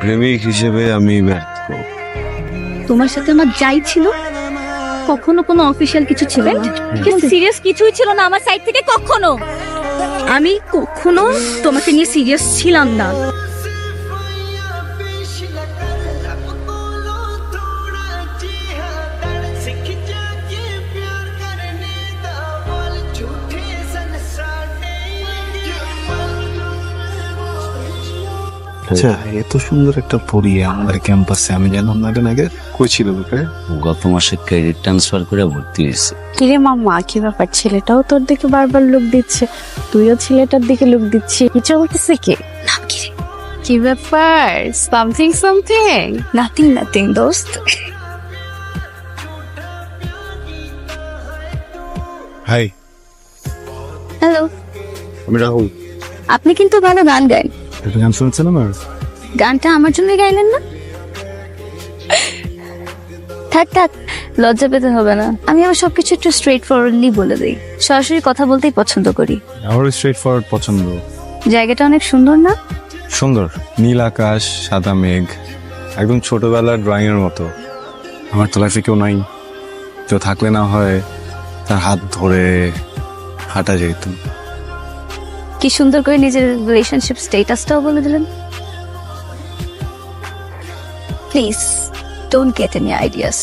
প্রেমিক হিসেবে আমি ব্যর্থ। তোমার সাথে আমার যাই ছিল, কখনো কোনো অফিসিয়াল কিছু ছিল না, সিরিয়াস কিছুই ছিল না আমার সাইড থেকে কখনো। আমি কখনো তোমাকে নিয়ে সিরিয়াস ছিলাম না। আচ্ছা, এত সুন্দর একটা পড়ি আমাদের ক্যাম্পাসে আমি জানতাম না। এটা আগে কই ছিল তোকে? গত মাসে ক্রেডিট ট্রান্সফার করে ভর্তি হয়েছে। কিরে মাম্মা, কি ব্যাপার? ছেলেটাও তোর দিকে বারবার লুক দিচ্ছে, তুইও ছেলেটার দিকে লুক দিচ্ছি, কি চলতেছে? কি নাম কি রে? কি ব্যাপার? Something something? নাথিং নাথিং দোস্ত। হাই, হ্যালো, আমি রাহুল। আপনি কিন্তু ভালো গান গান। একটা গান শুনছেন আমার? গানটা আমার জন্যই গাইলেন না? থাক থাক, লজ্জা পেতে হবে না। আমি আমার সবকিছু একটু স্ট্রেট ফরওয়ার্ডলি বলে দিই। সরাসরি কথা বলতেই পছন্দ করি। আমার স্ট্রেট ফরওয়ার্ড পছন্দ। জায়গাটা অনেক সুন্দর না? সুন্দর, নীল আকাশ, সাদা মেঘ, একদম ছোটবেলার ড্রয়িং এর মতো। আমার তো লাইফে কেউ নাই, কেউ থাকলে না হয় তার হাত ধরে হাঁটা যেত। কি সুন্দর করে নিজের রিলেশনশিপ স্ট্যাটাসটাও বলে দিলেন। Please don't get any ideas.